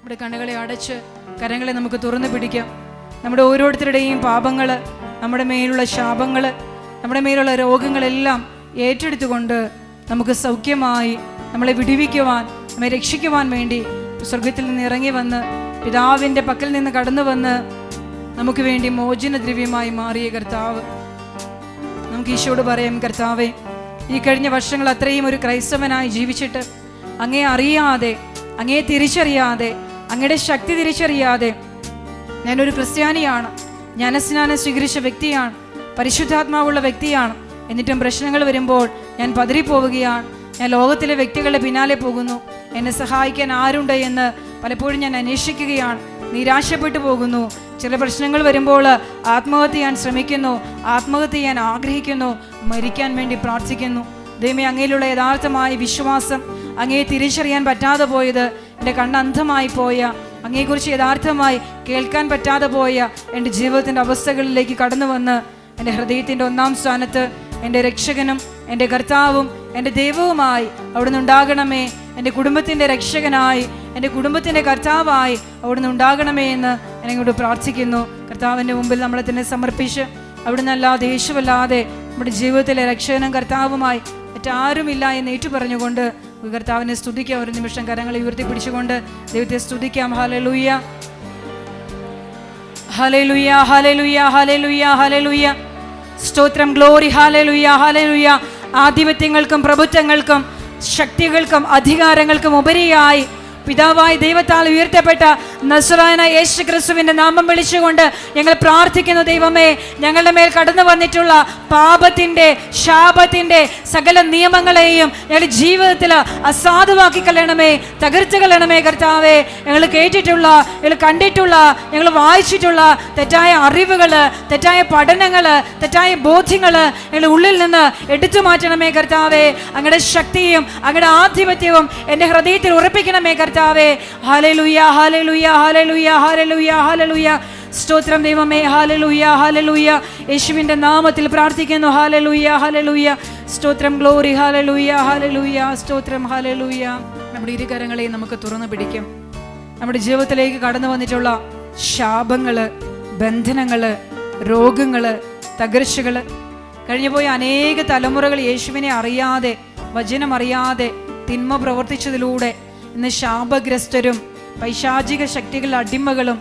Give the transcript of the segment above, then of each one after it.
നമ്മുടെ കണ്ണുകളെ അടച്ച് കരങ്ങളെ നമുക്ക് തുറന്നു പിടിക്കാം. നമ്മുടെ ഓരോരുത്തരുടെയും പാപങ്ങൾ, നമ്മുടെ മേലുള്ള ശാപങ്ങൾ, നമ്മുടെ മേലുള്ള രോഗങ്ങളെല്ലാം ഏറ്റെടുത്തുകൊണ്ട് നമുക്ക് സൗഖ്യമായി നമ്മളെ വിടുവിക്കുവാൻ, നമ്മെ രക്ഷിക്കുവാൻ വേണ്ടി സ്വർഗത്തിൽ നിന്ന് ഇറങ്ങി വന്ന് പിതാവിൻ്റെ പക്കൽ നിന്ന് കടന്നു വന്ന് നമുക്ക് വേണ്ടി മോചനദ്രവ്യമായി മാറിയ കർത്താവ്. നമുക്ക് ഈശോയോട് പറയാം, കർത്താവേ, ഈ കഴിഞ്ഞ വർഷങ്ങൾ അത്രയും ഒരു ക്രൈസ്തവനായി ജീവിച്ചിട്ട് അങ്ങേ അറിയാതെ, അങ്ങേ തിരിച്ചറിയാതെ, അങ്ങയുടെ ശക്തി തിരിച്ചറിയാതെ ഞാനൊരു ക്രിസ്ത്യാനിയാണ്, ജ്ഞാനസ്നാനം സ്വീകരിച്ച വ്യക്തിയാണ്, പരിശുദ്ധാത്മാവുള്ള വ്യക്തിയാണ്. എന്നിട്ടും പ്രശ്നങ്ങൾ വരുമ്പോൾ ഞാൻ പതറിപ്പോവുകയാണ്. ഞാൻ ലോകത്തിലെ വ്യക്തികളുടെ പിന്നാലെ പോകുന്നു. എന്നെ സഹായിക്കാൻ ആരുണ്ട് എന്ന് പലപ്പോഴും ഞാൻ അന്വേഷിക്കുകയാണ്. നിരാശപ്പെട്ടു പോകുന്നു. ചില പ്രശ്നങ്ങൾ വരുമ്പോൾ ആത്മഹത്യ ചെയ്യാൻ ശ്രമിക്കുന്നു, ആത്മഹത്യ ചെയ്യാൻ ആഗ്രഹിക്കുന്നു, മരിക്കാൻ വേണ്ടി പ്രാർത്ഥിക്കുന്നു. ദൈവമേ, അങ്ങയിലുള്ള യഥാർത്ഥമായ വിശ്വാസം, അങ്ങയെ തിരിച്ചറിയാൻ പറ്റാതെ പോയത്, എൻ്റെ കണ്ണന്ധമായി പോയ, അങ്ങയെക്കുറിച്ച് യഥാർത്ഥമായി കേൾക്കാൻ പറ്റാതെ പോയ എൻ്റെ ജീവിതത്തിൻ്റെ അവസ്ഥകളിലേക്ക് കടന്നു വന്ന് എൻ്റെ ഹൃദയത്തിൻ്റെ ഒന്നാം സ്ഥാനത്ത് എൻ്റെ രക്ഷകനും എൻ്റെ കർത്താവും എൻ്റെ ദൈവവുമായി അവിടുന്ന് ഉണ്ടാകണമേ. എൻ്റെ കുടുംബത്തിൻ്റെ രക്ഷകനായി, എൻ്റെ കുടുംബത്തിൻ്റെ കർത്താവായി അവിടുന്ന് ഉണ്ടാകണമേ എന്ന് എന്നോട് പ്രാർത്ഥിക്കുന്നു. കർത്താവിൻ്റെ മുമ്പിൽ നമ്മളെ തന്നെ സമർപ്പിച്ച് അവിടുന്ന് അല്ലാതെ, യേശുവല്ലാതെ നമ്മുടെ ജീവിതത്തിലെ രക്ഷകനും കർത്താവുമായി മറ്റാരുമില്ല എന്ന് ഏറ്റുപറഞ്ഞുകൊണ്ട് കർത്താവിനെ സ്തുതിക്കാം. ഒരു നിമിഷം കരങ്ങളെ ഉയർത്തിപ്പിടിച്ചുകൊണ്ട് ദൈവത്തെ സ്തുതിക്കാം. ഹല്ലേലൂയ, ഹല്ലേലൂയ, ഹല്ലേലൂയ, ഹല്ലേലൂയ, ഹല്ലേലൂയ. സ്തോത്രം, ഗ്ലോറി, ഹല്ലേലൂയ, ഹല്ലേലൂയ. ആധിപത്യങ്ങൾക്കും പ്രഭുത്വങ്ങൾക്കും ശക്തികൾക്കും അധികാരങ്ങൾക്കും ഉപരിയായി പിതാവായ ദൈവത്താൽ ഉയർത്തപ്പെട്ട നസ്രായനായ യേശു ക്രിസ്തുവിൻ്റെ നാമം വിളിച്ചുകൊണ്ട് ഞങ്ങൾ പ്രാർത്ഥിക്കുന്നു. ദൈവമേ, ഞങ്ങളുടെ മേൽ കടന്നു വന്നിട്ടുള്ള പാപത്തിൻ്റെ, ശാപത്തിൻ്റെ സകല നിയമങ്ങളെയും ഞങ്ങളുടെ ജീവിതത്തിൽ അസാധുവാക്കി കളയണമേ, തകർത്ത് കളയണമേ കർത്താവേ. ഞങ്ങൾ കേട്ടിട്ടുള്ള, ഞങ്ങൾ കണ്ടിട്ടുള്ള, ഞങ്ങൾ വായിച്ചിട്ടുള്ള തെറ്റായ അറിവുകൾ, തെറ്റായ പഠനങ്ങൾ, തെറ്റായ ബോധ്യങ്ങൾ ഞങ്ങളുടെ ഉള്ളിൽ നിന്ന് എടുത്തു മാറ്റണമേ കർത്താവേ. അങ്ങയുടെ ശക്തിയും അങ്ങയുടെ ആധിപത്യവും എൻ്റെ ഹൃദയത്തിൽ ഉറപ്പിക്കണമേ കർത്താവേ. ഹല്ലേലൂയ, ഹല്ലേലൂയ, ഹല്ലേലൂയ, ഹല്ലേലൂയ, ഹല്ലേലൂയ. സ്തോത്രം ദൈവമേ, ഹല്ലേലൂയ, ഹല്ലേലൂയ. യേശുവിൻ്റെ നാമത്തിൽ പ്രാർത്ഥിക്കുന്നു. ഹല്ലേലൂയ, ഹല്ലേലൂയ. സ്തോത്രം, ഗ്ലോറി, ഹല്ലേലൂയ, ഹല്ലേലൂയ. സ്തോത്രം, ഹല്ലേലൂയ. നമ്മുടെ ഇരുകരങ്ങളെയും നമുക്ക് തുറന്നു പിടിക്കും. നമ്മുടെ ജീവിതത്തിലേക്ക് കടന്നു വന്നിട്ടുള്ള ശാപങ്ങള്, ബന്ധനങ്ങള്, രോഗങ്ങള്, തകർച്ചകള്, കഴിഞ്ഞുപോയ അനേക തലമുറകൾ യേശുവിനെ അറിയാതെ, വചനം അറിയാതെ തിന്മ പ്രവർത്തിച്ചതിലൂടെ ഇന്ന് ശാപഗ്രസ്തരും പൈശാചിക ശക്തികളുടെ അടിമകളും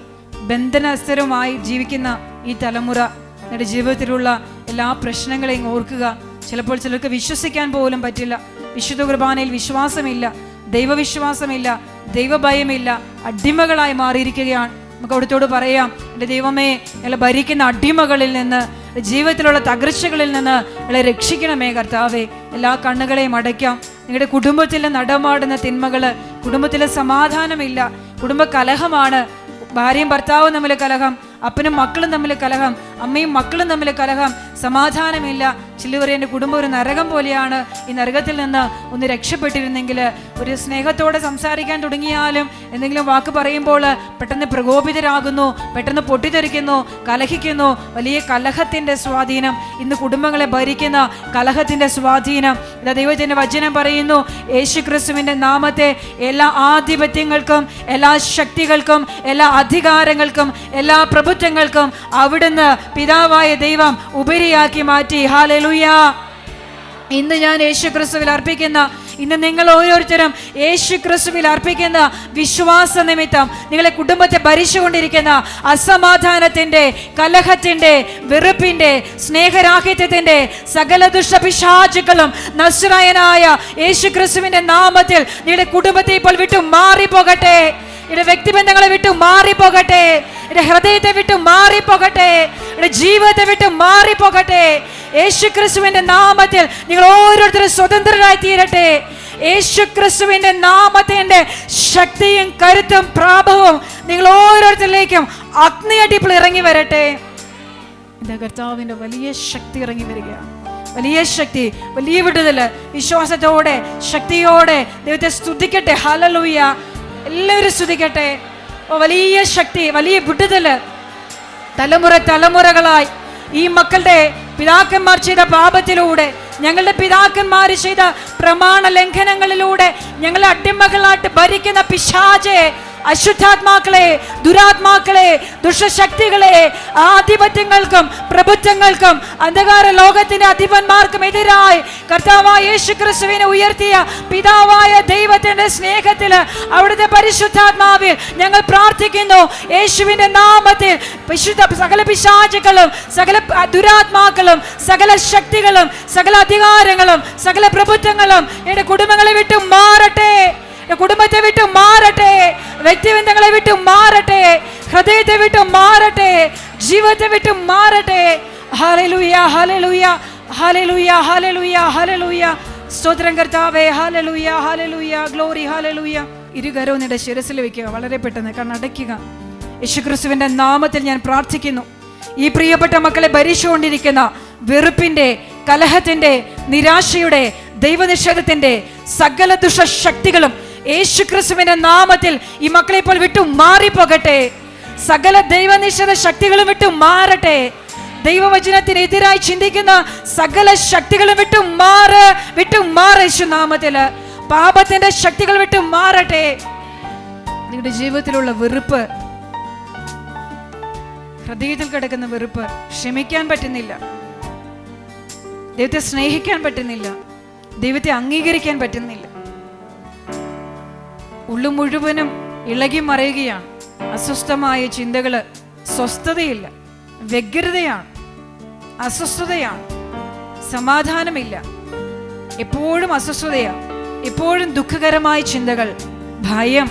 ബന്ധനസ്ഥരുമായി ജീവിക്കുന്ന ഈ തലമുറ, നിങ്ങളുടെ ജീവിതത്തിലുള്ള എല്ലാ പ്രശ്നങ്ങളെയും ഓർക്കുക. ചിലപ്പോൾ ചിലർക്ക് വിശ്വസിക്കാൻ പോലും പറ്റില്ല. വിശുദ്ധ കുർബാനയിൽ വിശ്വാസമില്ല, ദൈവവിശ്വാസമില്ല, ദൈവഭയമില്ല, അടിമകളായി മാറിയിരിക്കുകയാണ്. നമുക്ക് അവിടുത്തോട് പറയാം, എൻ്റെ ദൈവമേ, ഞങ്ങളെ ഭരിക്കുന്ന അടിമകളിൽ നിന്ന്, ജീവിതത്തിലുള്ള തകർച്ചകളിൽ നിന്ന് ഞങ്ങളെ രക്ഷിക്കണമേ കർത്താവേ. എല്ലാ കണ്ണുകളെയും അടയ്ക്കാം. നിങ്ങളുടെ കുടുംബത്തിൽ നടമാടുന്ന തിന്മകൾ, കുടുംബത്തിൽ സമാധാനമില്ല, കുടുംബ കലഹമാണ്, ഭാര്യയും ഭർത്താവും തമ്മിൽ കലഹം, അപ്പനും മക്കളും തമ്മിൽ കലഹം, അമ്മയും മക്കളും തമ്മിൽ കലഹം, സമാധാനമില്ല. ചിലവർ എൻ്റെ കുടുംബം ഒരു നരകം പോലെയാണ്. ഈ നരകത്തിൽ നിന്ന് ഒന്ന് രക്ഷപ്പെട്ടിരുന്നെങ്കിൽ, ഒരു സ്നേഹത്തോടെ സംസാരിക്കാൻ തുടങ്ങിയാലും എന്തെങ്കിലും വാക്ക് പറയുമ്പോൾ പെട്ടെന്ന് പ്രകോപിതരാകുന്നു, പെട്ടെന്ന് പൊട്ടിത്തെറിക്കുന്നു, കലഹിക്കുന്നു. വലിയ കലഹത്തിൻ്റെ സ്വാധീനം, ഇന്ന് കുടുംബങ്ങളെ ഭരിക്കുന്ന കലഹത്തിൻ്റെ സ്വാധീനം. ഇതാ ദൈവത്തിൻ്റെ വചനം പറയുന്നു, യേശു ക്രിസ്തുവിൻ്റെ നാമത്തെ എല്ലാ ആധിപത്യങ്ങൾക്കും, എല്ലാ ശക്തികൾക്കും, എല്ലാ അധികാരങ്ങൾക്കും, എല്ലാ പ്രഭുത്വങ്ങൾക്കും അവിടുന്ന് പിതാവായ ദൈവം ഉപരിയാക്കി മാറ്റി. ഹല്ലേലൂയ. ഇന്ന് ഞാൻ യേശു ക്രിസ്തുവിൽ അർപ്പിക്കുന്ന, ഇന്ന് നിങ്ങൾ ഓരോരുത്തരും യേശു ക്രിസ്തുവിൽ അർപ്പിക്കുന്ന വിശ്വാസ നിമിത്തം നിങ്ങളെ കുടുംബത്തെ ഭരിച്ചുകൊണ്ടിരിക്കുന്ന അസമാധാനത്തിൻ്റെ, കലഹത്തിൻ്റെ, വെറുപ്പിൻ്റെ, സ്നേഹരാഹിത്യത്തിൻ്റെ സകല ദുഷ്ടപിശാചുക്കളും നസ്രായനായ യേശു ക്രിസ്തുവിൻ്റെ നാമത്തിൽ നിങ്ങളുടെ കുടുംബത്തെ ഇപ്പോൾ വിട്ടു മാറിപ്പോകട്ടെ. ഇവിടെ വ്യക്തിബന്ധങ്ങളെ വിട്ടു മാറിപ്പോകട്ടെ, ഇവിടെ ഹൃദയത്തെ വിട്ടു മാറിപ്പോകട്ടെ, ഇവിടെ ജീവിതത്തെ വിട്ടു മാറിപ്പോകട്ടെ. യേശു ക്രിസ്തുവിന്റെ നാമത്തിൽ നിങ്ങൾ ഓരോരുത്തരും സ്വതന്ത്രരായി തീരട്ടെ. യേശു ക്രിസ്തുവിന്റെ നാമത്തിന്റെ ശക്തിയും കരുത്തും പ്രാഭവവും നിങ്ങൾ ഓരോരുത്തരിലേക്കും അഗ്നിയടിപ്പിൽ ഇറങ്ങി വരട്ടെ. ഇതാ കർത്താവിന്റെ വലിയ ശക്തി ഇറങ്ങി വരികയാണ്. വലിയ ശക്തി, വലിയ വിടുതല്. വിശ്വാസത്തോടെ, ശക്തിയോടെ ദൈവത്തെ സ്തുതിക്കട്ടെ. ഹല്ലേലൂയ. എല്ലാവരും സ്തുതിക്കട്ടെ. വലിയ ശക്തി, വലിയ വിടുതല്. തലമുറ തലമുറകളായി ഈ മക്കളുടെ പിതാക്കന്മാർ ചെയ്ത പാപത്തിലൂടെ, ഞങ്ങളുടെ പിതാക്കന്മാർ ചെയ്ത പ്രമാണ ലംഘനങ്ങളിലൂടെ ഞങ്ങളെ അടിമകളായിട്ട് ഭരിക്കുന്ന പിശാചെ അശുദ്ധാത്മാക്കളെ, ദുരാത്മാക്കളെ, ദുഷ്ടശക്തികളെ, ആധിപത്യങ്ങൾക്കും പ്രഭുത്വങ്ങൾക്കും അന്ധകാര ലോകത്തിന്റെ അധിപന്മാർക്കും എതിരായി കർത്താവായ യേശുക്രിസ്തുവിനെ ഉയർത്തിയ പിതാവായ ദൈവത്തിന്റെ സ്നേഹത്തിൽ അവിടുത്തെ പരിശുദ്ധാത്മാവിൽ ഞങ്ങൾ പ്രാർത്ഥിക്കുന്നു. യേശുവിന്റെ നാമത്തിൽ സകല പിശാചുക്കളും, സകല ദുരാത്മാക്കളും, സകല ശക്തികളും, സകല അധികാരങ്ങളും, സകല പ്രഭുത്വങ്ങളും എന്റെ കുടുംബങ്ങളെ വിട്ടു മാറട്ടെ, കുടുംബത്തെ വിട്ടു മാറട്ടെ, വ്യക്തിബന്ധങ്ങളെ വിട്ടു മാറട്ടെ, ഹൃദയത്തെ വിട്ടു മാറട്ടെ, ജീവിതത്തെ വിട്ടു മാറട്ടെ. ഹല്ലേലൂയ, ഹല്ലേലൂയ, ഹല്ലേലൂയ, ഹല്ലേലൂയ, ഹല്ലേലൂയ. സ്തോത്രം കർത്താവേ. ഹല്ലേലൂയ, ഹല്ലേലൂയ, ഗ്ലോറി, ഹല്ലേലൂയ. ഇരുകരവും നിന്റെ ശിരസിൽ വെക്കുക. വളരെ പെട്ടെന്ന് കണ്ണടയ്ക്കുക. യേശുക്രിസ്തുവിന്റെ നാമത്തിൽ ഞാൻ പ്രാർത്ഥിക്കുന്നു. ഈ പ്രിയപ്പെട്ട മക്കളെ ഭരിച്ചുകൊണ്ടിരിക്കുന്ന വെറുപ്പിന്റെ, കലഹത്തിന്റെ, നിരാശയുടെ, ദൈവനിഷേധത്തിന്റെ സകല ദുഷ്ടശക്തികളും യേശുക്രിസ്തുവിന്റെ നാമത്തിൽ ഈ മക്കളെ ഇപ്പോൾ വിട്ടു മാറിപ്പോകട്ടെ. സകല ദൈവനിഷേധ ശക്തികളും വിട്ടു മാറട്ടെ. ദൈവവചനത്തിനെതിരായി ചിന്തിക്കുന്ന സകല ശക്തികളും വിട്ടു മാറ്, യേശു നാമത്തില്. പാപത്തിന്റെ ശക്തികൾ വിട്ടു മാറട്ടെ. നിങ്ങളുടെ ജീവിതത്തിലുള്ള വെറുപ്പ്, ഹൃദയത്തിൽ കിടക്കുന്ന വെറുപ്പ്, ക്ഷമിക്കാൻ പറ്റുന്നില്ല, ദൈവത്തെ സ്നേഹിക്കാൻ പറ്റുന്നില്ല, ദൈവത്തെ അംഗീകരിക്കാൻ പറ്റുന്നില്ല, ഉള്ളു മുഴുവനും ഇളകി മറയുകയാണ്. അസ്വസ്ഥമായ ചിന്തകള്, സ്വസ്ഥതയില്ല, വ്യഗ്രതയാണ്, അസ്വസ്ഥതയാണ്, സമാധാനമില്ല, എപ്പോഴും അസ്വസ്ഥതയാണ്, എപ്പോഴും ദുഃഖകരമായ ചിന്തകൾ, ഭയം,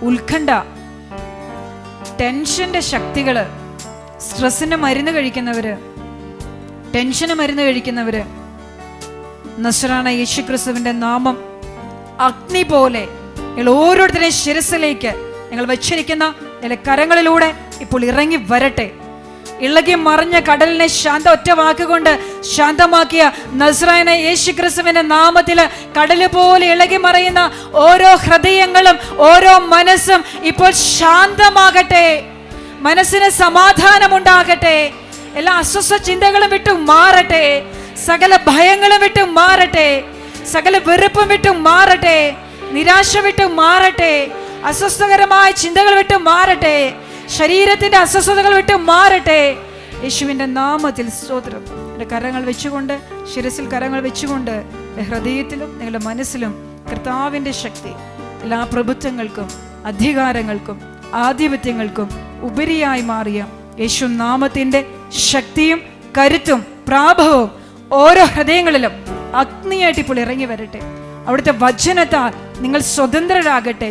ഉത്കണ്ഠ, ടെൻഷന്റെ ശക്തികള്, സ്ട്രെസ്സിന് മരുന്ന് കഴിക്കുന്നവര്, ടെൻഷന് മരുന്ന് കഴിക്കുന്നവര്, നസ്രായ യേശുക്രിസ്തുവിന്റെ നാമം അഗ്നി പോലെ നിങ്ങൾ ഓരോരുത്തരുടെയും ശിരസിലേക്ക് നിങ്ങൾ വച്ചിരിക്കുന്ന നിങ്ങളുടെ കരങ്ങളിലൂടെ ഇപ്പോൾ ഇറങ്ങി വരട്ടെ. ഇളകി മറിഞ്ഞ കടലിനെ ഒറ്റ വാക്കുകൊണ്ട് ശാന്തമാക്കിയ നസ്രായന യേശുക്രിസ്തുവിന്റെ നാമത്തിൽ കടല് പോലെ ഇളകി മറിയുന്ന ഓരോ ഹൃദയങ്ങളും, ഓരോ മനസ്സും ഇപ്പോൾ ശാന്തമാകട്ടെ. മനസ്സിന് സമാധാനമുണ്ടാകട്ടെ. എല്ലാ അസ്വസ്ഥ ചിന്തകളും വിട്ടു മാറട്ടെ. സകല ഭയങ്ങളും വിട്ടു മാറട്ടെ. സകല വെറുപ്പും വിട്ടു മാറട്ടെ. നിരാശ വിട്ടു മാറട്ടെ. അസ്വസ്ഥകരമായ ചിന്തകൾ വിട്ടു മാറട്ടെ. ശരീരത്തിന്റെ അസ്വസ്ഥതകൾ വിട്ട് മാറട്ടെ. യേശുവിന്റെ നാമത്തിൽ സ്തോത്രം. എൻ്റെ കരങ്ങൾ വെച്ചുകൊണ്ട്, ശിരസിൽ കരങ്ങൾ വെച്ചുകൊണ്ട്, ഹൃദയത്തിലും നിങ്ങളുടെ മനസ്സിലും കർത്താവിൻ്റെ ശക്തി എല്ലാ പ്രഭുത്വങ്ങൾക്കും അധികാരങ്ങൾക്കും ആധിപത്യങ്ങൾക്കും ഉപരിയായി മാറിയ യേശു നാമത്തിന്റെ ശക്തിയും കരുത്തും പ്രാഭവവും ഓരോ ഹൃദയങ്ങളിലും അഗ്നിയായിട്ട് ഇപ്പോൾ ഇറങ്ങി വരട്ടെ. അവിടുത്തെ വചനത്താൽ നിങ്ങൾ സ്വതന്ത്രരാകട്ടെ.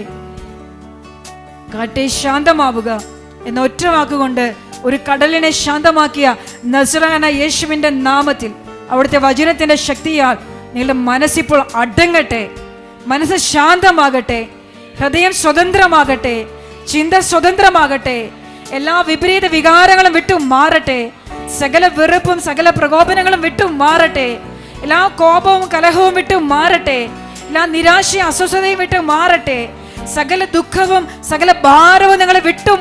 കാറ്റെ ശാന്തമാവുക എന്ന ഒറ്റ വാക്കുകൊണ്ട് ഒരു കടലിനെ ശാന്തമാക്കിയ നസ്രായന യേശുവിന്റെ നാമത്തിൽ അവിടുത്തെ വചനത്തിന്റെ ശക്തിയാൽ നിങ്ങളുടെ മനസ്സിപ്പോൾ അടങ്ങട്ടെ. മനസ്സ് ശാന്തമാകട്ടെ. ഹൃദയം സ്വതന്ത്രമാകട്ടെ. ചിന്ത സ്വതന്ത്രമാകട്ടെ. എല്ലാ വിപരീത വികാരങ്ങളും വിട്ടു മാറട്ടെ. സകല വെറുപ്പും സകല പ്രകോപനങ്ങളും വിട്ടു മാറട്ടെ. എല്ലാ കോപവും കലഹവും വിട്ടു മാറട്ടെ. എല്ലാ നിരാശയും അസ്വസ്ഥതയും വിട്ടു മാറട്ടെ. സകല ദുഃഖവും സകല ഭാരവും നിങ്ങളെ വിട്ടു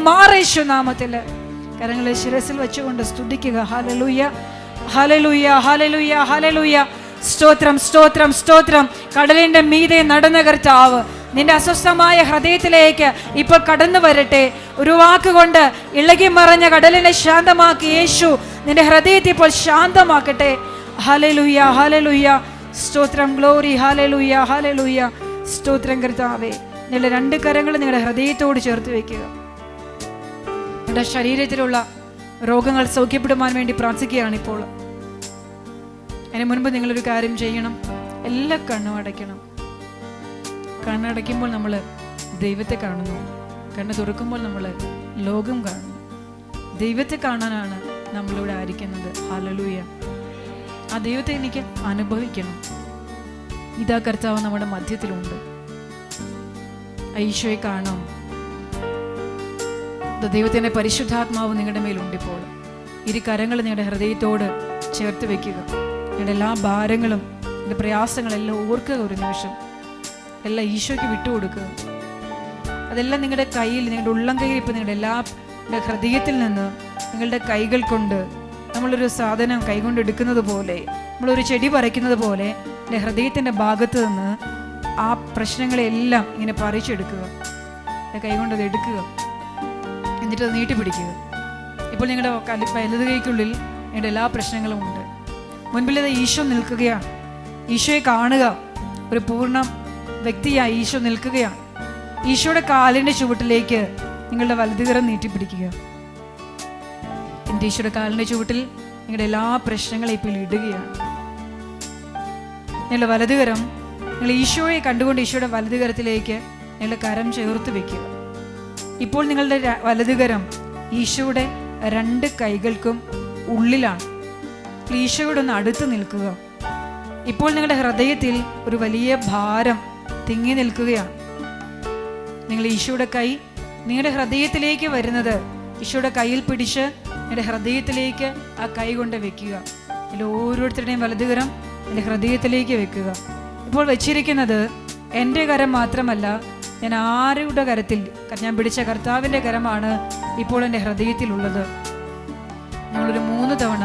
മാറ യേശു നാമത്തില്. കരങ്ങളെ ശിരസിൽ വെച്ചുകൊണ്ട് സ്തുതിക്കുക. ഹല്ലേലൂയ, ഹല്ലേലൂയ, ഹല്ലേലൂയ, ഹല്ലേലൂയ. സ്തോത്രം, സ്തോത്രം, സ്തോത്രം. കടലിന്റെ മീതെ നടന്ന കർത്താവ് നിന്റെ അസ്വസ്ഥമായ ഹൃദയത്തിലേക്ക് ഇപ്പോൾ കടന്നു വരട്ടെ. ഒരു വാക്കുകൊണ്ട് ഇളകി മറഞ്ഞ കടലിനെ ശാന്തമാക്കി യേശു നിന്റെ ഹൃദയത്തെ ഇപ്പോൾ ശാന്തമാക്കട്ടെ. ഹല്ലേലൂയ, ഹല്ലേലൂയ, സ്തോത്രം, ഗ്ലോറി, ഹല്ലേലൂയ, ഹല്ലേലൂയ. സ്തോത്രം കർത്താവേ. നിങ്ങളുടെ രണ്ട് കരങ്ങൾ നിങ്ങളുടെ ഹൃദയത്തോട് ചേർത്ത് വെക്കുക. നിങ്ങളുടെ ശരീരത്തിലുള്ള രോഗങ്ങൾ സൗഖ്യപ്പെടുവാൻ വേണ്ടി പ്രാർത്ഥിക്കുകയാണ് ഇപ്പോൾ. അതിന് മുൻപ് നിങ്ങളൊരു കാര്യം ചെയ്യണം. എല്ലാ കണ്ണും അടയ്ക്കണം. കണ്ണടയ്ക്കുമ്പോൾ നമ്മൾ ദൈവത്തെ കാണുന്നു. കണ്ണ് തുറക്കുമ്പോൾ നമ്മൾ ലോകം കാണുന്നു. ദൈവത്തെ കാണാനാണ് നമ്മളിവിടെ ആയിരിക്കുന്നത്. ഹല്ലേലൂയ. ആ ദൈവത്തെ എനിക്ക് അനുഭവിക്കണം. ഇതാ കർത്താവ് നമ്മുടെ മധ്യത്തിലുണ്ട്. ഈശോയെ കാണാം. ദൈവത്തിന്റെ പരിശുദ്ധാത്മാവ് നിങ്ങളുടെ മേലുണ്ടിപ്പോൾ. ഇരു കരങ്ങൾ നിങ്ങളുടെ ഹൃദയത്തോട് ചേർത്ത് വെക്കുക. നിങ്ങളുടെ എല്ലാ ഭാരങ്ങളും നിങ്ങളുടെ പ്രയാസങ്ങളെല്ലാം ഓർക്കുക. ഒരു നിമിഷം എല്ലാം ഈശോയ്ക്ക് വിട്ടുകൊടുക്കുക. അതെല്ലാം നിങ്ങളുടെ കയ്യിൽ, നിങ്ങളുടെ ഉള്ളം കയ്യിൽ ഇപ്പം നിങ്ങളുടെ എല്ലാ ഹൃദയത്തിൽ നിന്ന് നിങ്ങളുടെ കൈകൾ കൊണ്ട് നമ്മളൊരു സാധനം കൈകൊണ്ട് എടുക്കുന്നത് പോലെ, നമ്മളൊരു ചെടി പറിക്കുന്നത് പോലെ എൻ്റെ ഹൃദയത്തിൻ്റെ ഭാഗത്ത് നിന്ന് ആ പ്രശ്നങ്ങളെല്ലാം ഇങ്ങനെ പറിച്ചെടുക്കുക. കൈകൊണ്ട് അത് എടുക്കുക, എന്നിട്ട് അത് നീട്ടിപ്പിടിക്കുക. ഇപ്പോൾ നിങ്ങളുടെ വലത് കൈക്കുള്ളിൽ നിങ്ങളുടെ എല്ലാ പ്രശ്നങ്ങളും ഉണ്ട്. മുൻപിൽ അത് ഈശോ നിൽക്കുകയാണ്. ഈശോയെ കാണുക. ഒരു പൂർണ്ണ വ്യക്തിയായി ഈശോ നിൽക്കുകയാണ്. ഈശോയുടെ കാലിൻ്റെ ചുവട്ടിലേക്ക് നിങ്ങളുടെ വലതുകരം നീട്ടിപ്പിടിക്കുക. എൻ്റെ ഈശോയുടെ കാലിൻ്റെ ചുവട്ടിൽ നിങ്ങളുടെ എല്ലാ പ്രശ്നങ്ങളും ഇപ്പോൾ ഇടുകയാണ്. നിങ്ങളുടെ വലതുകരം, നിങ്ങൾ ഈശോയെ കണ്ടുകൊണ്ട് ഈശോയുടെ വലതുകരത്തിലേക്ക് നിങ്ങളുടെ കരം ചേർത്ത് വെക്കുക. ഇപ്പോൾ നിങ്ങളുടെ വലതുകരം ഈശോയുടെ 2 കൈകൾക്കും ഉള്ളിലാണ്. ഈശോയോട് ഒന്ന് അടുത്ത് നിൽക്കുക. ഇപ്പോൾ നിങ്ങളുടെ ഹൃദയത്തിൽ ഒരു വലിയ ഭാരം തിങ്ങി നിൽക്കുകയാണ്. നിങ്ങൾ ഈശോയുടെ കൈ നിങ്ങളുടെ ഹൃദയത്തിലേക്ക് വരുന്നത് ഈശോയുടെ കയ്യിൽ പിടിച്ച് നിങ്ങളുടെ ഹൃദയത്തിലേക്ക് ആ കൈ കൊണ്ട് വെക്കുക. ഇതിൽ ഓരോരുത്തരുടെയും വലതുകരം എൻ്റെ ഹൃദയത്തിലേക്ക് വെക്കുക. ഇപ്പോൾ വെച്ചിരിക്കുന്നത് എൻ്റെ കരം മാത്രമല്ല, ഞാൻ ആരുടെ കരത്തിൽ, ഞാൻ പിടിച്ച കർത്താവിൻ്റെ കരമാണ് ഇപ്പോൾ എൻ്റെ ഹൃദയത്തിലുള്ളത്. ഞങ്ങളൊരു 3 തവണ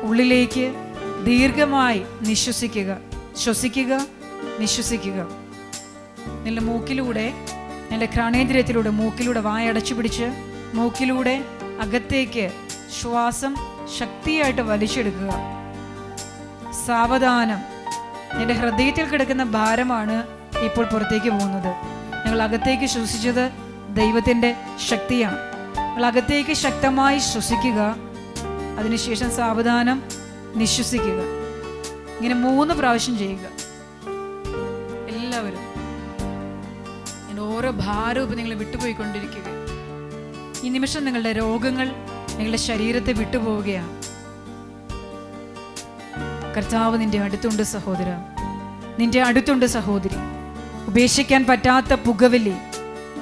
ഉള്ളിലേക്ക് ദീർഘമായി നിശ്വസിക്കുക. ശ്വസിക്കുക, നിശ്വസിക്കുക. നിങ്ങളുടെ മൂക്കിലൂടെ, നിങ്ങളുടെ ഘ്രാണേന്ദ്രിയത്തിലൂടെ മൂക്കിലൂടെ വായടച്ചു പിടിച്ച് മൂക്കിലൂടെ അകത്തേക്ക് ശ്വാസം ശക്തിയായിട്ട് വലിച്ചെടുക്കുക. സാവധാനം. നിന്റെ ഹൃദയത്തിൽ കിടക്കുന്ന ഭാരമാണ് ഇപ്പോൾ പുറത്തേക്ക് പോകുന്നത്. നിങ്ങൾ അകത്തേക്ക് ശ്വസിച്ചത് ദൈവത്തിൻ്റെ ശക്തിയാണ്. നിങ്ങൾ അകത്തേക്ക് ശക്തമായി ശ്വസിക്കുക. അതിനുശേഷം സാവധാനം നിശ്വസിക്കുക. ഇങ്ങനെ 3 പ്രാവശ്യം ചെയ്യുക. എല്ലാവരും ഓരോ ഭാരവും ഇപ്പം നിങ്ങൾ വിട്ടുപോയിക്കൊണ്ടിരിക്കുക. ഈ നിമിഷം നിങ്ങളുടെ രോഗങ്ങൾ നിങ്ങളുടെ ശരീരത്തെ വിട്ടുപോവുകയാണ്. കർത്താവ് നിന്റെ അടുത്തുണ്ട് സഹോദര, നിന്റെ അടുത്തുണ്ട് സഹോദരി. ഉപേക്ഷിക്കാൻ പറ്റാത്ത പുകവലി,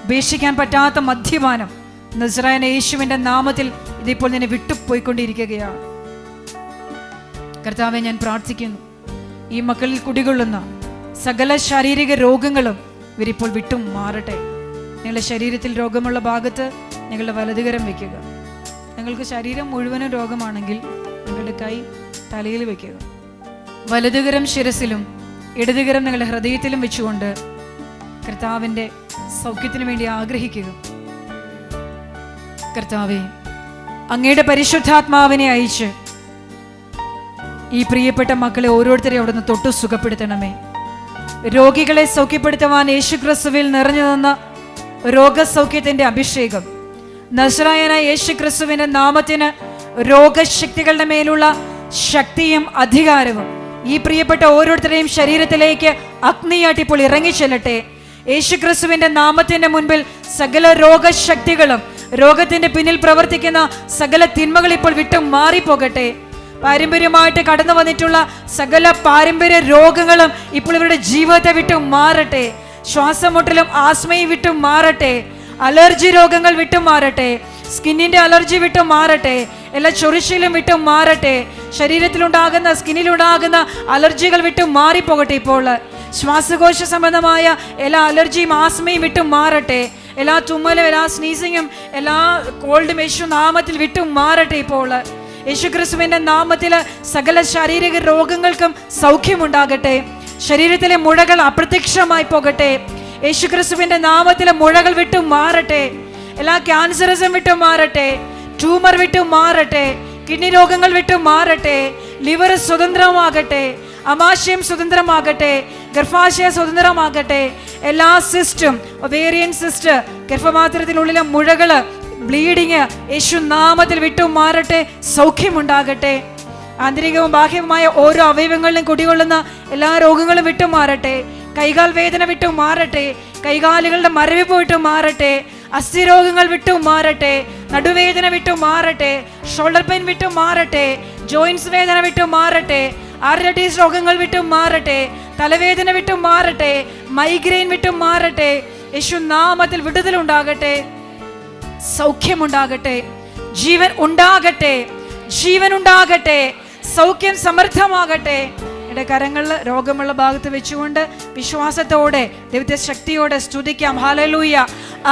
ഉപേക്ഷിക്കാൻ പറ്റാത്ത മദ്യപാനം നസ്രായനായ യേശുവിൻ്റെ നാമത്തിൽ ഇതിപ്പോൾ നിന്നെ വിട്ടുപോയിക്കൊണ്ടിരിക്കുകയാണ്. കർത്താവെ, ഞാൻ പ്രാർത്ഥിക്കുന്നു, ഈ മക്കളിൽ കുടികൊള്ളുന്ന സകല ശാരീരിക രോഗങ്ങളും ഇവരിപ്പോൾ വിട്ടും മാറട്ടെ. നിങ്ങളുടെ ശരീരത്തിൽ രോഗമുള്ള ഭാഗത്ത് നിങ്ങളുടെ വലതുകരം വയ്ക്കുക. നിങ്ങൾക്ക് ശരീരം മുഴുവനും രോഗമാണെങ്കിൽ നിങ്ങളുടെ കൈ തലയിൽ വയ്ക്കുക. വലതുകരം ശിരസിലും ഇടതുകരം നിങ്ങളുടെ ഹൃദയത്തിലും വെച്ചുകൊണ്ട് കർത്താവിൻ്റെ സൗഖ്യത്തിന് വേണ്ടി ആഗ്രഹിക്കുക. കർത്താവെ, അങ്ങയുടെ പരിശുദ്ധാത്മാവിനെ അയച്ച് ഈ പ്രിയപ്പെട്ട മക്കളെ ഓരോരുത്തരെയും അവിടുന്ന് തൊട്ടു സുഖപ്പെടുത്തണമേ. രോഗികളെ സൗഖ്യപ്പെടുത്തുവാൻ യേശുക്രിസ്തുവിൽ നിറഞ്ഞു നിന്ന രോഗസൗഖ്യത്തിൻ്റെ അഭിഷേകം നസ്രായനായ യേശുക്രിസ്തുവിൻ്റെ നാമത്തിന് രോഗശക്തികളുടെ മേലുള്ള ശക്തിയും അധികാരവും ഈ പ്രിയപ്പെട്ട ഓരോരുത്തരുടെയും ശരീരത്തിലേക്ക് അഗ്നിയായിട്ട് ഇപ്പോൾ ഇറങ്ങിച്ചെല്ലട്ടെ. യേശുക്രിസ്തുവിൻ്റെ നാമത്തിൻ്റെ മുൻപിൽ സകല രോഗശക്തികളും രോഗത്തിൻ്റെ പിന്നിൽ പ്രവർത്തിക്കുന്ന സകല തിന്മകൾ ഇപ്പോൾ വിട്ടു മാറിപ്പോകട്ടെ. പാരമ്പര്യമായിട്ട് കടന്നു വന്നിട്ടുള്ള സകല പാരമ്പര്യ രോഗങ്ങളും ഇപ്പോൾ ഇവരുടെ ജീവിതത്തെ വിട്ടു മാറട്ടെ. ശ്വാസമുട്ടലും ആസ്മയും വിട്ടു മാറട്ടെ. അലർജി രോഗങ്ങൾ വിട്ടു മാറട്ടെ. സ്കിന്നിൻ്റെ അലർജി വിട്ടു മാറട്ടെ. എല്ലാ ചൊറിച്ചിലും വിട്ടു മാറട്ടെ. ശരീരത്തിലുണ്ടാകുന്ന സ്കിന്നിലുണ്ടാകുന്ന അലർജികൾ വിട്ടു മാറിപ്പോകട്ടെ. ഇപ്പോൾ ശ്വാസകോശ സംബന്ധമായ എല്ലാ അലർജിയും ആസ്മയും വിട്ടു മാറട്ടെ. എല്ലാ തുമ്മലും എല്ലാ സ്നീസിങ്ങും എല്ലാ കോൾഡും യേശു നാമത്തിൽ വിട്ടു മാറട്ടെ. ഇപ്പോൾ യേശുക്രിസ്തുവിന്റെ നാമത്തിൽ സകല ശാരീരിക രോഗങ്ങൾക്കും സൗഖ്യമുണ്ടാകട്ടെ. ശരീരത്തിലെ മുഴകൾ അപ്രത്യക്ഷമായി പോകട്ടെ. യേശുക്രിസ്തുവിന്റെ നാമത്തിലെ മുഴകൾ വിട്ടു മാറട്ടെ. എല്ലാ ക്യാൻസറസും വിട്ടു മാറട്ടെ. ട്യൂമർ വിട്ടു മാറട്ടെ. കിഡ്നി രോഗങ്ങൾ വിട്ടു മാറട്ടെ. ലിവർ സ്വതന്ത്രമാകട്ടെ. അമാശയം സ്വതന്ത്രമാകട്ടെ. ഗർഭാശയ സ്വതന്ത്രമാകട്ടെ. എല്ലാ സിസ്റ്റും, ഒവേറിയൻ സിസ്റ്റ്, ഗർഭപാത്രത്തിനുള്ളിലെ മുഴകള്, ബ്ലീഡിങ് യേശു നാമത്തിൽ വിട്ടു മാറട്ടെ. സൗഖ്യമുണ്ടാകട്ടെ. ആന്തരികവും ബാഹ്യവുമായ ഓരോ അവയവങ്ങളിലും കുടികൊള്ളുന്ന എല്ലാ രോഗങ്ങളും വിട്ടു മാറട്ടെ. കൈകാൽ വേദന വിട്ടു മാറട്ടെ. കൈകാലുകളുടെ മരവിപ്പ് വിട്ടു മാറട്ടെ. അസ്ഥിരോഗങ്ങൾ വിട്ടു മാറട്ടെ. നടുവേദന വിട്ടു മാറട്ടെ. ഷോൾഡർ പെയിൻ വിട്ടു മാറട്ടെ. ജോയിൻസ് വേദന വിട്ടു മാറട്ടെ. ആർത്രൈറ്റിസ് രോഗങ്ങൾ വിട്ടു മാറട്ടെ. തലവേദന വിട്ടു മാറട്ടെ. മൈഗ്രെയിൻ വിട്ടു മാറട്ടെ. യേശു നാമത്തിൽ വിടുതലുണ്ടാകട്ടെ. സൗഖ്യമുണ്ടാകട്ടെ. ജീവൻ ഉണ്ടാകട്ടെ. ജീവൻ ഉണ്ടാകട്ടെ. സൗഖ്യം സമൃദ്ധമാകട്ടെ. എൻ്റെ കരങ്ങളിൽ രോഗമുള്ള ഭാഗത്ത് വെച്ചുകൊണ്ട് വിശ്വാസത്തോടെ ദൈവത്തെ ശക്തിയോടെ സ്തുതിക്കാം. ഹല്ലേലൂയ.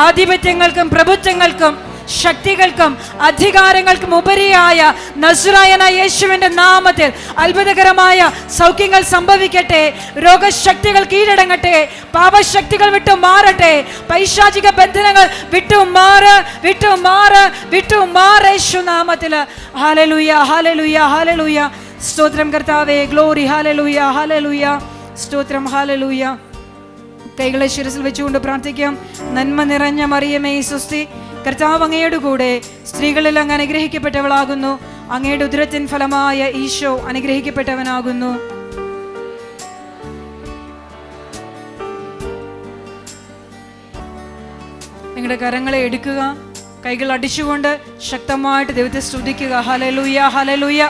ആധിപത്യങ്ങൾക്കും പ്രഭുത്വങ്ങൾക്കും ശക്തികൾക്കും അധികാരങ്ങൾക്കും ഉപരിയായ നസ്രായനായ യേശുവിന്റെ നാമത്തിൽ അത്ഭുതകരമായ സൗഖ്യങ്ങൾ സംഭവിക്കട്ടെ. രോഗശക്തികൾ കീഴടങ്ങട്ടെ. പാപശക്തികൾ വിട്ടു മാറട്ടെ. പൈശാചിക ബന്ധനങ്ങൾ വിട്ടുമാറ്. യേശുനാമത്തില്. ഹല്ലേലൂയ, ഹല്ലേലൂയ, ഹല്ലേലൂയ. സ്തോത്രം കർത്താവേ. ഗ്ലോറി. ഹല്ലേലൂയ, ഹല്ലേലൂയ. സ്തോത്രം. ഹല്ലേലൂയ. കൈകളെ ശിരസിൽ വെച്ചുകൊണ്ട് പ്രാർത്ഥിക്കാം. നന്മ നിറഞ്ഞ മറിയമേ സ്വസ്തി, കർത്താവ് അങ്ങയുടെ കൂടെ സ്ത്രീകളിൽ അങ്ങ് അനുഗ്രഹിക്കപ്പെട്ടവളാകുന്നു. അങ്ങയുടെ ഉദരത്തിൻ ഫലമായ ഈശോ അനുഗ്രഹിക്കപ്പെട്ടവനാകുന്നു. നിങ്ങളുടെ കരങ്ങളെ എടുക്കുക. കൈകൾ അടിച്ചുകൊണ്ട് ശക്തമായിട്ട് ദൈവത്തെ സ്തുതിക്കുക. ഹല്ലേലൂയ, ഹല്ലേലൂയ.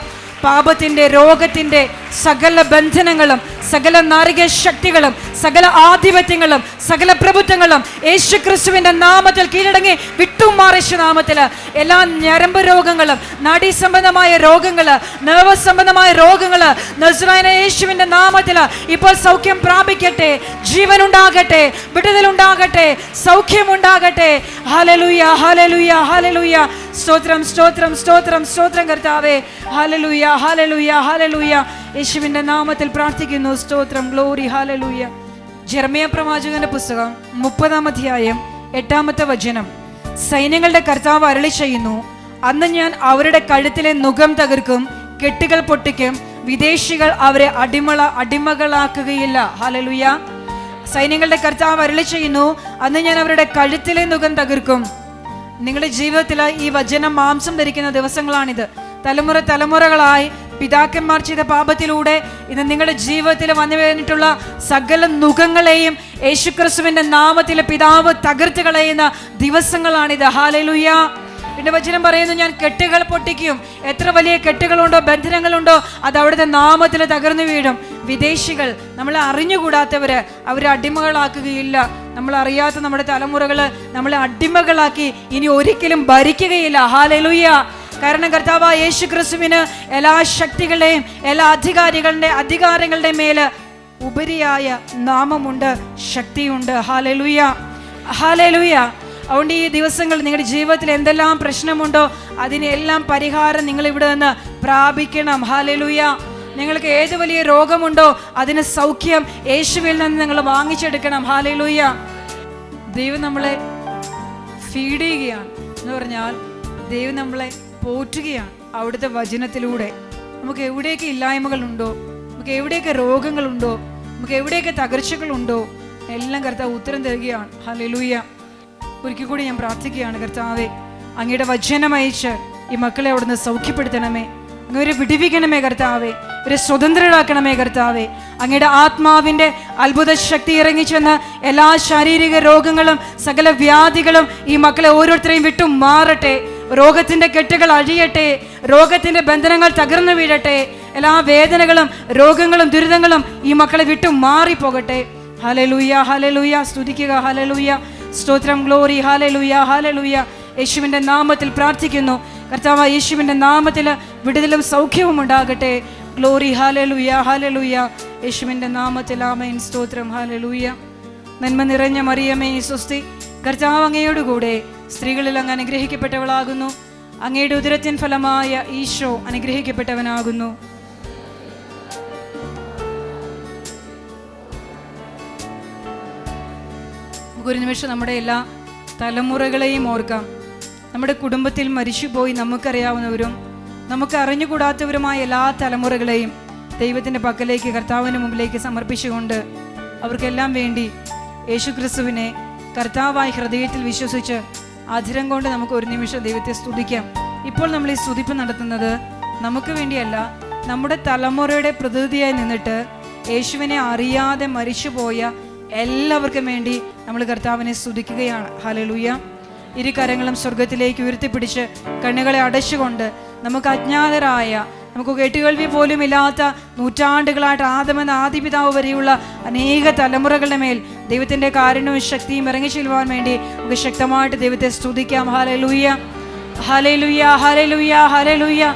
പാപത്തിന്റെ, രോഗത്തിന്റെ സകല ബന്ധനങ്ങളും സകല നാരിക ശക്തികളും സകല ആധിപത്യങ്ങളും സകല പ്രഭുത്വങ്ങളും യേശുക്രിസ്തുവിന്റെ നാമത്തിൽ കീഴടങ്ങി വിട്ടുമാറി. നാമത്തില് എല്ലാ ഞരമ്പ് രോഗങ്ങളും, നാഡീസംബന്ധമായ രോഗങ്ങള്, നെർവസ് സംബന്ധമായ രോഗങ്ങള് നസ്രായനായ യേശുവിന്റെ നാമത്തില് ഇപ്പോൾ സൗഖ്യം പ്രാപിക്കട്ടെ. ജീവനുണ്ടാകട്ടെ, വിടുതലുണ്ടാകട്ടെ, സൗഖ്യമുണ്ടാകട്ടെ. ഹല്ലേലൂയ, ഹല്ലേലൂയ, ഹല്ലേലൂയ. സ്തോത്രം, സ്തോത്രം, സ്തോത്രം, സ്തോത്രം കർത്താവേ. ഹല്ലേലൂയ, ഹല്ലേലൂയ, ഹല്ലേലൂയ. യേശുവിന്റെ നാമത്തിൽ പ്രാർത്ഥിക്കുന്നു. സ്തോത്രം, ഗ്ലോറി, ഹല്ലേലൂയ. ജെറമ്യാ പ്രവാചകന്റെ പുസ്തകം 30-ാം അധ്യായം 8-ാമത്തെ വചനം. സൈന്യങ്ങളുടെ കർത്താവ് അരുളി ചെയ്യുന്നു, അന്ന് ഞാൻ അവരുടെ കഴുത്തിലെ നുകം തകർക്കും, കെട്ടുകൾ പൊട്ടിക്കും, വിദേശികൾ അവരെ അടിമകളാക്കുകയില്ല. ഹല്ലേലൂയ. സൈന്യങ്ങളുടെ കർത്താവ് അരുളി ചെയ്യുന്നു, അന്ന് ഞാൻ അവരുടെ കഴുത്തിലെ നുകം തകർക്കും. നിങ്ങളുടെ ജീവിതത്തിൽ ഈ വചനം മാംസം ധരിക്കുന്ന ദിവസങ്ങളാണിത്. തലമുറകളായി പിതാക്കന്മാർ ചെയ്ത പാപത്തിലൂടെ ഇന്ന് നിങ്ങളുടെ ജീവിതത്തിൽ വന്നു കഴിഞ്ഞിട്ടുള്ള സകല നുഖങ്ങളെയും യേശുക്രിസ്തുവിന്റെ നാമത്തിൽ പിതാവ് തകർത്ത് കളയുന്ന ദിവസങ്ങളാണിത്. ഹല്ലേലൂയ. എന്റെ വചനം പറയുന്നു, ഞാൻ കെട്ടുകൾ പൊട്ടിക്കും. എത്ര വലിയ കെട്ടുകളുണ്ടോ, ബന്ധനങ്ങളുണ്ടോ, അത് അവിടുത്തെ നാമത്തിൽ തകർന്നു വീഴും. വിദേശികൾ, നമ്മളെ അറിഞ്ഞുകൂടാത്തവര്, അവരെ അടിമകളാക്കുകയില്ല. നമ്മളറിയാത്ത നമ്മുടെ തലമുറകള് നമ്മളെ അടിമകളാക്കി ഇനി ഒരിക്കലും ഭരിക്കുകയില്ല. ഹല്ലേലൂയ. കാരണം കർത്താവായ യേശുക്രിസ്തുവിന് എല്ലാ ശക്തികളുടെയും എല്ലാ അധികാരങ്ങളുടെയും മേല് ഉപരിയായ നാമമുണ്ട്, ശക്തിയുണ്ട്. Hallelujah, hallelujah. അതുകൊണ്ട് ഈ ദിവസങ്ങൾ നിങ്ങളുടെ ജീവിതത്തിൽ എന്തെല്ലാം പ്രശ്നമുണ്ടോ അതിനെല്ലാം പരിഹാരം നിങ്ങൾ ഇവിടെ നിന്ന് പ്രാപിക്കണം. ഹല്ലേലൂയ. നിങ്ങൾക്ക് ഏത് വലിയ രോഗമുണ്ടോ അതിന് സൗഖ്യം യേശുവിൽ നിന്ന് നിങ്ങൾ വാങ്ങിച്ചെടുക്കണം. ഹല്ലേലൂയ. ദൈവം നമ്മളെ ഫീഡ് ചെയ്യുകയാണ് എന്ന് പറഞ്ഞാൽ ദൈവം നമ്മളെ പോറ്റുകയാണ് അവിടുത്തെ വചനത്തിലൂടെ. നമുക്ക് എവിടെയൊക്കെ ഇല്ലായ്മകളുണ്ടോ, നമുക്ക് എവിടെയൊക്കെ രോഗങ്ങളുണ്ടോ, നമുക്ക് എവിടെയൊക്കെ തകർച്ചകളുണ്ടോ, എല്ലാം കർത്താവ് ഉത്തരം തരികയാണ്. ഹല്ലേലൂയ. ഒരിക്കൽ കൂടി ഞാൻ പ്രാർത്ഥിക്കുകയാണ്, കർത്താവേ അങ്ങയുടെ വചനം അയച്ച് ഈ മക്കളെ അവിടുന്ന് സൗഖ്യപ്പെടുത്തണമേ, അങ്ങവരെ വിടുവിക്കണമേ കർത്താവേ, ഒരു സ്വതന്ത്രരാക്കണമേ കർത്താവേ. അങ്ങയുടെ ആത്മാവിൻ്റെ അത്ഭുത ശക്തി ഇറങ്ങിച്ചെന്ന് എല്ലാ ശാരീരിക രോഗങ്ങളും സകല വ്യാധികളും ഈ മക്കളെ ഓരോരുത്തരെയും വിട്ടു മാറട്ടെ. രോഗത്തിൻ്റെ കെട്ടുകൾ അഴിയട്ടെ, രോഗത്തിൻ്റെ ബന്ധനങ്ങൾ തകർന്നു വീഴട്ടെ. എല്ലാ വേദനകളും രോഗങ്ങളും ദുരിതങ്ങളും ഈ മക്കളെ വിട്ടു മാറിപ്പോകട്ടെ. ഹല്ലേലൂയ, ഹല്ലേലൂയ. സ്തുതിക്കുക. ഹല്ലേലൂയ. സ്തോത്രം, ഗ്ലോറി. ഹല്ലേലൂയ, ഹല്ലേലൂയ. യേശുവിൻ്റെ നാമത്തിൽ പ്രാർത്ഥിക്കുന്നു. കർത്താവ് യേശുവിൻ്റെ നാമത്തിൽ വിടുതലും സൗഖ്യവും ഉണ്ടാകട്ടെ. ഗ്ലോറി. ഹല്ലേലൂയ, ഹല്ലേലൂയ. യേശുവിൻ്റെ നാമത്തിൽ ആമേൻ. സ്തോത്രം. ഹല്ലേലൂയ. നന്മ നിറഞ്ഞ മറിയമേ സ്വസ്തി, കർത്താവ് അങ്ങയോടുകൂടെ സ്ത്രീകളിൽ അങ്ങ് അനുഗ്രഹിക്കപ്പെട്ടവളാകുന്നു. അങ്ങയുടെ ഉദരത്തിൻ ഫലമായ ഈശോ അനുഗ്രഹിക്കപ്പെട്ടവനാകുന്നു. ഒരു നിമിഷം നമ്മുടെ എല്ലാ തലമുറകളെയും ഓർക്കാം. നമ്മുടെ കുടുംബത്തിൽ മരിച്ചുപോയി നമുക്കറിയാവുന്നവരും നമുക്ക് അറിഞ്ഞുകൂടാത്തവരുമായ എല്ലാ തലമുറകളെയും ദൈവത്തിൻ്റെ പക്കലേക്ക്, കർത്താവിന് മുമ്പിലേക്ക് സമർപ്പിച്ചുകൊണ്ട് അവർക്കെല്ലാം വേണ്ടി യേശുക്രിസ്തുവിനെ കർത്താവായി ഹൃദയത്തിൽ വിശ്വസിച്ച് ആധരം കൊണ്ട് നമുക്ക് ഒരു നിമിഷം ദൈവത്തെ സ്തുതിക്കാം. ഇപ്പോൾ നമ്മൾ ഈ സ്തുതിപ്പ് നടത്തുന്നത് നമുക്ക് വേണ്ടിയല്ല, നമ്മുടെ തലമുറയുടെ പ്രതിനിധിയായി നിന്നിട്ട് യേശുവിനെ അറിയാതെ മരിച്ചുപോയ എല്ലാവർക്കും വേണ്ടി നമ്മൾ കർത്താവിനെ സ്തുതിക്കുകയാണ്. ഹല്ലേലൂയ. ഇരു കരങ്ങളും സ്വർഗത്തിലേക്ക് ഉയർത്തിപ്പിടിച്ച് കണ്ണുകളെ അടച്ചുകൊണ്ട് നമുക്ക് അജ്ഞാതരായ, നമുക്ക് കേട്ടുകേൾവി പോലും ഇല്ലാത്ത നൂറ്റാണ്ടുകളായിട്ട് ആദമെന്ന ആദിപിതാവ് വരെയുള്ള അനേക തലമുറകളുടെ മേൽ ദൈവത്തിൻ്റെ കാരുണ്യവും ശക്തിയും ഇറങ്ങിച്ചെല്ലുവാൻ വേണ്ടി നമുക്ക് ശക്തമായിട്ട് ദൈവത്തെ സ്തുതിക്കാം. ഹല്ലേലൂയ, ഹല്ലേലൂയ, ഹല്ലേലൂയ, ഹല്ലേലൂയ.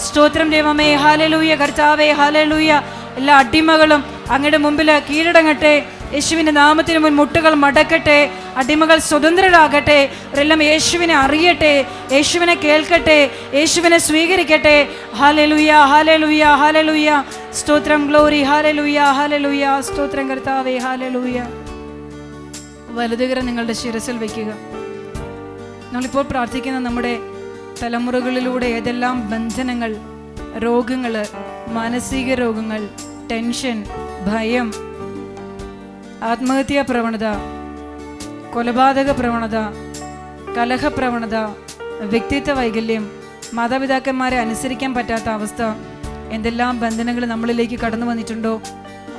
സ്തോത്രം ദൈവമേ. ഹല്ലേലൂയ കർത്താവേ. ഹല്ലേലൂയ. എല്ലാ അടിമകളും അങ്ങയുടെ മുമ്പിൽ കീഴടങ്ങട്ടെ. യേശുവിൻ്റെ നാമത്തിന് മുൻ മുട്ടുകൾ മടക്കട്ടെ. അടിമകൾ സ്വതന്ത്രരാകട്ടെ. അവരെല്ലാം യേശുവിനെ അറിയട്ടെ, യേശുവിനെ കേൾക്കട്ടെ, യേശുവിനെ സ്വീകരിക്കട്ടെ. ഹല്ലേലൂയ, ഹല്ലേലൂയ, ഹല്ലേലൂയ. സ്തോത്രം, ഗ്ലോറി. ഹല്ലേലൂയ, ഹല്ലേലൂയ. സ്തോത്രം കർത്താവേ. ഹല്ലേലൂയ. വലതുകരം നിങ്ങളുടെ ശിരസിൽ വയ്ക്കുക. നമ്മളിപ്പോൾ പ്രാർത്ഥിക്കുന്ന നമ്മുടെ തലമുറകളിലൂടെ ഏതെല്ലാം ബന്ധനങ്ങൾ, രോഗങ്ങൾ, മാനസിക രോഗങ്ങൾ, ടെൻഷൻ, ഭയം, ആത്മഹത്യാ പ്രവണത, കൊലപാതക പ്രവണത, കലഹപ്രവണത, വ്യക്തിത്വ വൈകല്യം, മാതാപിതാക്കന്മാരെ അനുസരിക്കാൻ പറ്റാത്ത അവസ്ഥ, എന്തെല്ലാം ബന്ധനങ്ങൾ നമ്മളിലേക്ക് കടന്നു വന്നിട്ടുണ്ടോ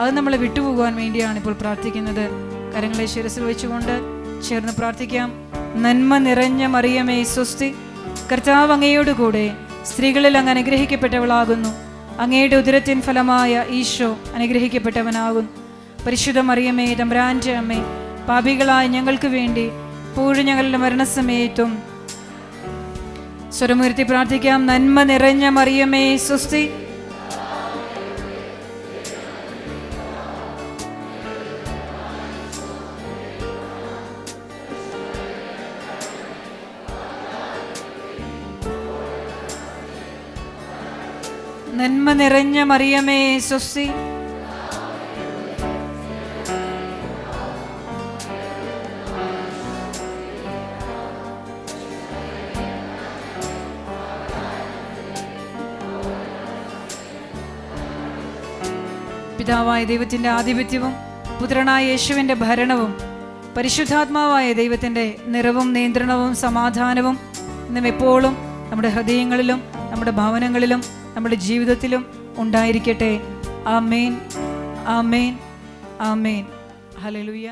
അത് നമ്മളെ വിട്ടുപോകുവാൻ വേണ്ടിയാണ് ഇപ്പോൾ പ്രാർത്ഥിക്കുന്നത്. കരങ്ങളെ ശിരസിൽ വെച്ചുകൊണ്ട് ചേർന്ന് പ്രാർത്ഥിക്കാം. നന്മ നിറഞ്ഞ മറിയമേ സ്വസ്തി, കർത്താവ് അങ്ങയോട് കൂടെ സ്ത്രീകളിൽ അങ്ങ് അനുഗ്രഹിക്കപ്പെട്ടവളാകുന്നു. അങ്ങയുടെ ഉദരത്തിൻ ഫലമായ ഈശോ അനുഗ്രഹിക്കപ്പെട്ടവനാകുന്നു. പരിശുദ്ധ മറിയമേ, തമ്പുരാന്റെ അമ്മേ, പാപികളായ ഞങ്ങൾക്ക് വേണ്ടി ഇപ്പോഴും ഞങ്ങളുടെ മരണസമയത്തും. സ്വരമുയർത്തി പ്രാർത്ഥിക്കാം. നന്മ നിറഞ്ഞ മറിയമേ സ്വസ്തി, നന്മ നിറഞ്ഞ മറിയമേ സ്വസ്തി, പിതാവായ ദൈവത്തിൻ്റെ ആധിപത്യവും പുത്രനായ യേശുവിൻ്റെ ഭരണവും പരിശുദ്ധാത്മാവായ ദൈവത്തിൻ്റെ നിറവും നിയന്ത്രണവും സമാധാനവും ഇന്നും എപ്പോഴും നമ്മുടെ ഹൃദയങ്ങളിലും നമ്മുടെ ഭവനങ്ങളിലും നമ്മുടെ ജീവിതത്തിലും ഉണ്ടായിരിക്കട്ടെ. ആമേൻ, ആമേൻ, ആമേൻ. ഹല്ലേലൂയ.